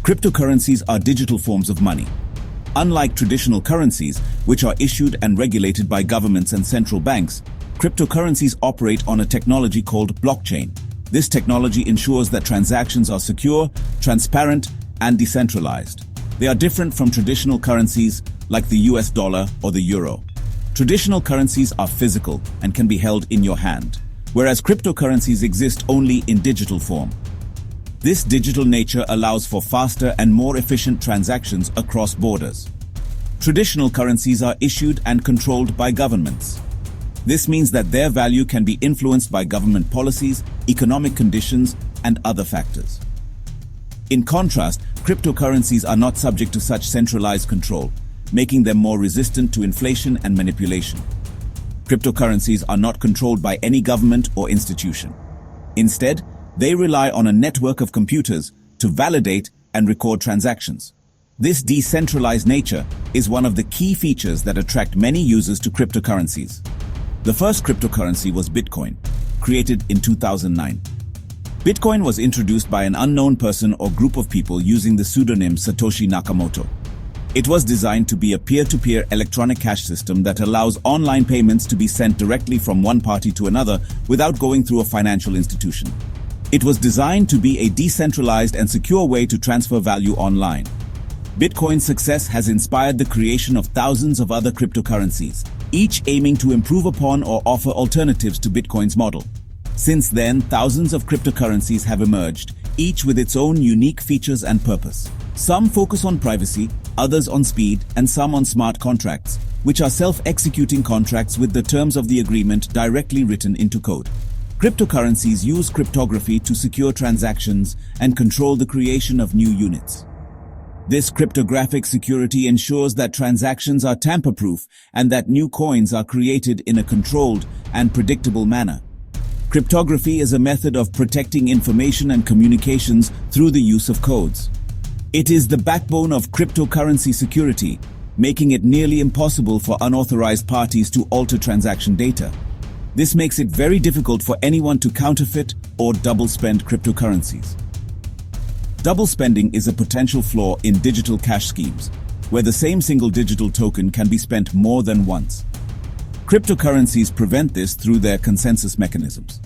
Cryptocurrencies are digital forms of money. Unlike traditional currencies, which are issued and regulated by governments and central banks, cryptocurrencies operate on a technology called blockchain. This technology ensures that transactions are secure, transparent, and decentralized. They are different from traditional currencies like the US dollar or the euro. Traditional currencies are physical and can be held in your hand, whereas cryptocurrencies exist only in digital form. This digital nature allows for faster and more efficient transactions across borders. Traditional currencies are issued and controlled by governments. This means that their value can be influenced by government policies, economic conditions, and other factors. In contrast, cryptocurrencies are not subject to such centralized control, making them more resistant to inflation and manipulation. Cryptocurrencies are not controlled by any government or institution. Instead, they rely on a network of computers to validate and record transactions. This decentralized nature is one of the key features that attract many users to cryptocurrencies. The first cryptocurrency was Bitcoin, created in 2009. Bitcoin was introduced by an unknown person or group of people using the pseudonym Satoshi Nakamoto. It was designed to be a peer-to-peer electronic cash system that allows online payments to be sent directly from one party to another without going through a financial institution. It was designed to be a decentralized and secure way to transfer value online. Bitcoin's success has inspired the creation of thousands of other cryptocurrencies, each aiming to improve upon or offer alternatives to Bitcoin's model. Since then, thousands of cryptocurrencies have emerged, each with its own unique features and purpose. Some focus on privacy, others on speed, and some on smart contracts, which are self-executing contracts with the terms of the agreement directly written into code. Cryptocurrencies use cryptography to secure transactions and control the creation of new units. This cryptographic security ensures that transactions are tamper-proof and that new coins are created in a controlled and predictable manner. Cryptography is a method of protecting information and communications through the use of codes. It is the backbone of cryptocurrency security, making it nearly impossible for unauthorized parties to alter transaction data. This makes it very difficult for anyone to counterfeit or double-spend cryptocurrencies. Double spending is a potential flaw in digital cash schemes, where the same single digital token can be spent more than once. Cryptocurrencies prevent this through their consensus mechanisms.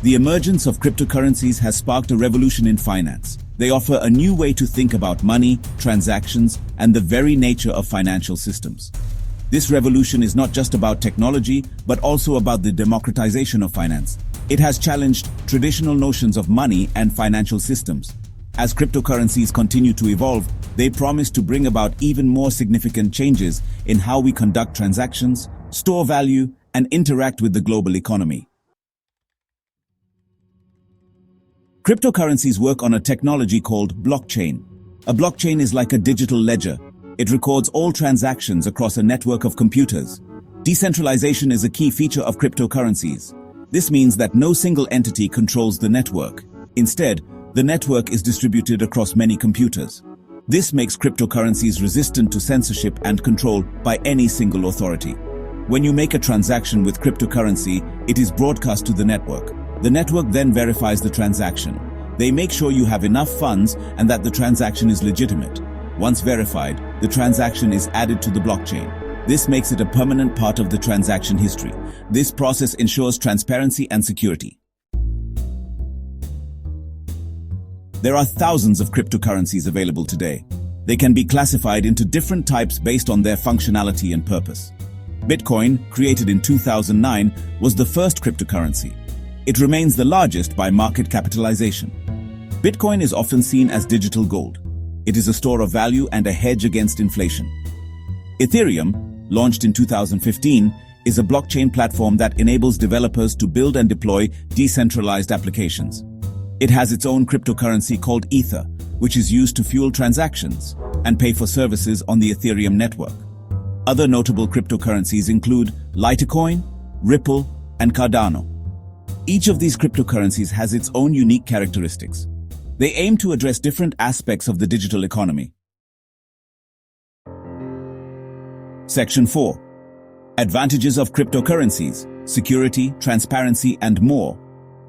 The emergence of cryptocurrencies has sparked a revolution in finance. They offer a new way to think about money, transactions, and the very nature of financial systems. This revolution is not just about technology, but also about the democratization of finance. It has challenged traditional notions of money and financial systems. As cryptocurrencies continue to evolve, they promise to bring about even more significant changes in how we conduct transactions, store value, and interact with the global economy. Cryptocurrencies work on a technology called blockchain. A blockchain is like a digital ledger. It records all transactions across a network of computers. Decentralization is a key feature of cryptocurrencies. This means that no single entity controls the network. Instead, the network is distributed across many computers. This makes cryptocurrencies resistant to censorship and control by any single authority. When you make a transaction with cryptocurrency, it is broadcast to the network. The network then verifies the transaction. They make sure you have enough funds and that the transaction is legitimate. Once verified, the transaction is added to the blockchain. This makes it a permanent part of the transaction history. This process ensures transparency and security. There are thousands of cryptocurrencies available today. They can be classified into different types based on their functionality and purpose. Bitcoin, created in 2009, was the first cryptocurrency. It remains the largest by market capitalization. Bitcoin is often seen as digital gold. It is a store of value and a hedge against inflation. Ethereum, launched in 2015, is a blockchain platform that enables developers to build and deploy decentralized applications. It has its own cryptocurrency called Ether, which is used to fuel transactions and pay for services on the Ethereum network. Other notable cryptocurrencies include Litecoin, Ripple, and Cardano. Each of these cryptocurrencies has its own unique characteristics. They aim to address different aspects of the digital economy. Section 4. Advantages of cryptocurrencies, security, transparency, and more.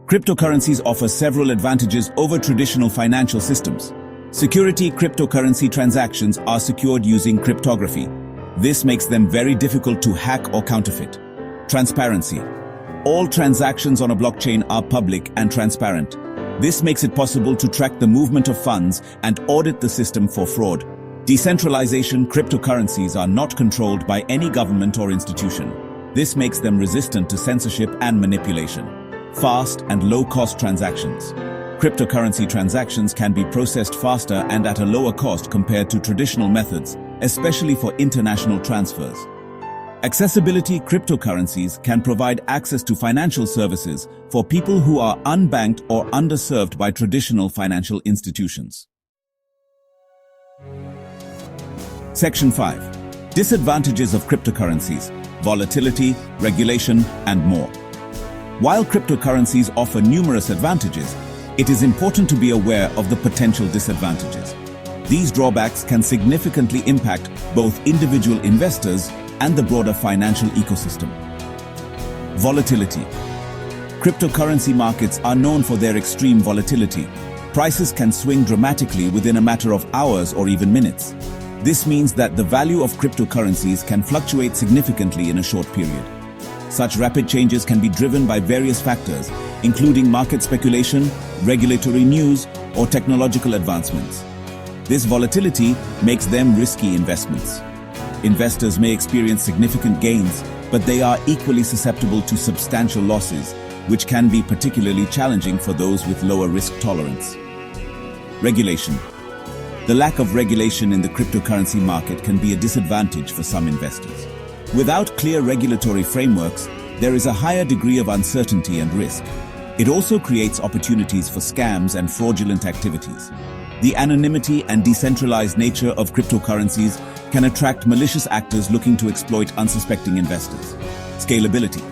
Cryptocurrencies offer several advantages over traditional financial systems. Security: cryptocurrency transactions are secured using cryptography. This makes them very difficult to hack or counterfeit. Transparency: all transactions on a blockchain are public and transparent. This makes it possible to track the movement of funds and audit the system for fraud. Decentralization: cryptocurrencies are not controlled by any government or institution. This makes them resistant to censorship and manipulation. Fast and low-cost transactions: cryptocurrency transactions can be processed faster and at a lower cost compared to traditional methods, especially for international transfers. Accessibility: cryptocurrencies can provide access to financial services for people who are unbanked or underserved by traditional financial institutions. Section 5. Disadvantages of cryptocurrencies: volatility, regulation, and more. While cryptocurrencies offer numerous advantages, it is important to be aware of the potential disadvantages. These drawbacks can significantly impact both individual investors and the broader financial ecosystem. Volatility: cryptocurrency markets are known for their extreme volatility. Prices can swing dramatically within a matter of hours or even minutes. This means that the value of cryptocurrencies can fluctuate significantly in a short period. Such rapid changes can be driven by various factors, including market speculation, regulatory news, or technological advancements. This volatility makes them risky investments. Investors may experience significant gains, but they are equally susceptible to substantial losses, which can be particularly challenging for those with lower risk tolerance. Regulation: the lack of regulation in the cryptocurrency market can be a disadvantage for some investors. Without clear regulatory frameworks, there is a higher degree of uncertainty and risk. It also creates opportunities for scams and fraudulent activities. The anonymity and decentralized nature of cryptocurrencies can attract malicious actors looking to exploit unsuspecting investors. Scalability: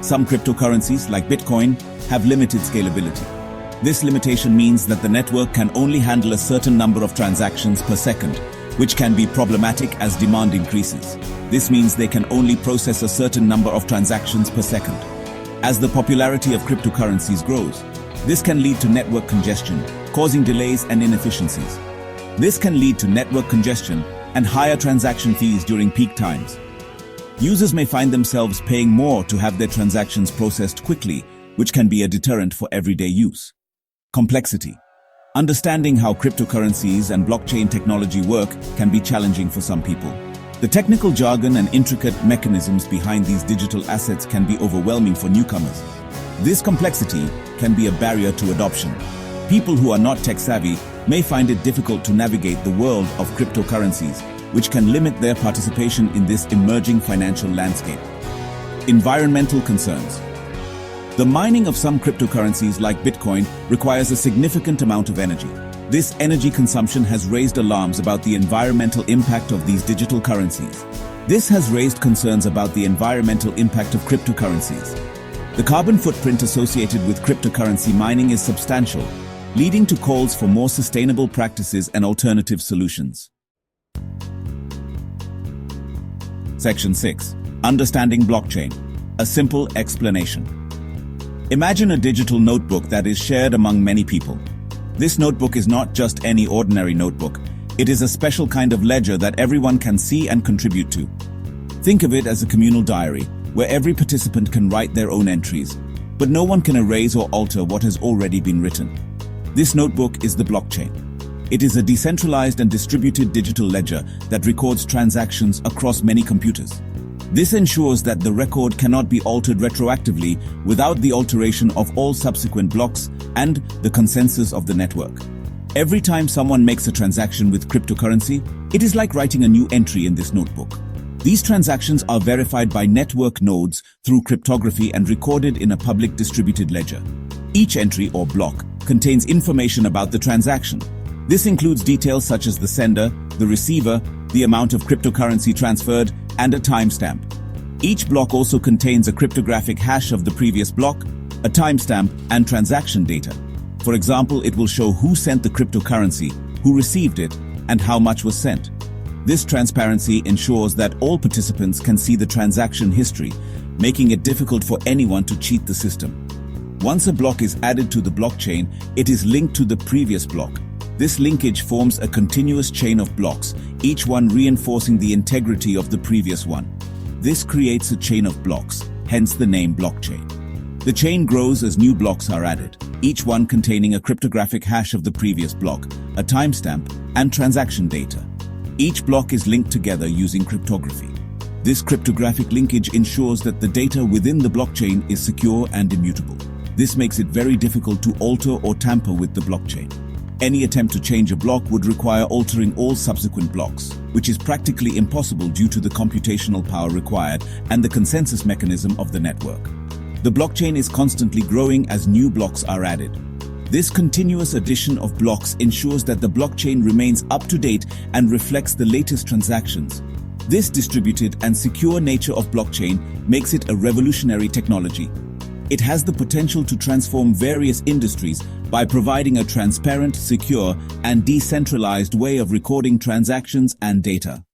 some cryptocurrencies, like Bitcoin, have limited scalability. This limitation means that the network can only handle a certain number of transactions per second, which can be problematic as demand increases. This means they can only process a certain number of transactions per second. As the popularity of cryptocurrencies grows, this can lead to network congestion, causing delays and inefficiencies. This can lead to network congestion and higher transaction fees during peak times. Users may find themselves paying more to have their transactions processed quickly, which can be a deterrent for everyday use. Complexity: understanding how cryptocurrencies and blockchain technology work can be challenging for some people. The technical jargon and intricate mechanisms behind these digital assets can be overwhelming for newcomers. This complexity can be a barrier to adoption. People who are not tech-savvy may find it difficult to navigate the world of cryptocurrencies, which can limit their participation in this emerging financial landscape. Environmental concerns: the mining of some cryptocurrencies like Bitcoin requires a significant amount of energy. This energy consumption has raised alarms about the environmental impact of these digital currencies. This has raised concerns about the environmental impact of cryptocurrencies. The carbon footprint associated with cryptocurrency mining is substantial, leading to calls for more sustainable practices and alternative solutions. Section 6. Understanding blockchain. A simple explanation. Imagine a digital notebook that is shared among many people. This notebook is not just any ordinary notebook. It is a special kind of ledger that everyone can see and contribute to. Think of it as a communal diary, where every participant can write their own entries, but no one can erase or alter what has already been written. This notebook is the blockchain. It is a decentralized and distributed digital ledger that records transactions across many computers. This ensures that the record cannot be altered retroactively without the alteration of all subsequent blocks and the consensus of the network. Every time someone makes a transaction with cryptocurrency, it is like writing a new entry in this notebook. These transactions are verified by network nodes through cryptography and recorded in a public distributed ledger. Each entry or block contains information about the transaction. This includes details such as the sender, the receiver, the amount of cryptocurrency transferred, and a timestamp. Each block also contains a cryptographic hash of the previous block, a timestamp, and transaction data. For example, it will show who sent the cryptocurrency, who received it, and how much was sent. This transparency ensures that all participants can see the transaction history, making it difficult for anyone to cheat the system. Once a block is added to the blockchain, it is linked to the previous block. This linkage forms a continuous chain of blocks, each one reinforcing the integrity of the previous one. This creates a chain of blocks, hence the name blockchain. The chain grows as new blocks are added, each one containing a cryptographic hash of the previous block, a timestamp, and transaction data. Each block is linked together using cryptography. This cryptographic linkage ensures that the data within the blockchain is secure and immutable. This makes it very difficult to alter or tamper with the blockchain. Any attempt to change a block would require altering all subsequent blocks, which is practically impossible due to the computational power required and the consensus mechanism of the network. The blockchain is constantly growing as new blocks are added. This continuous addition of blocks ensures that the blockchain remains up to date and reflects the latest transactions. This distributed and secure nature of blockchain makes it a revolutionary technology. It has the potential to transform various industries by providing a transparent, secure, and decentralized way of recording transactions and data.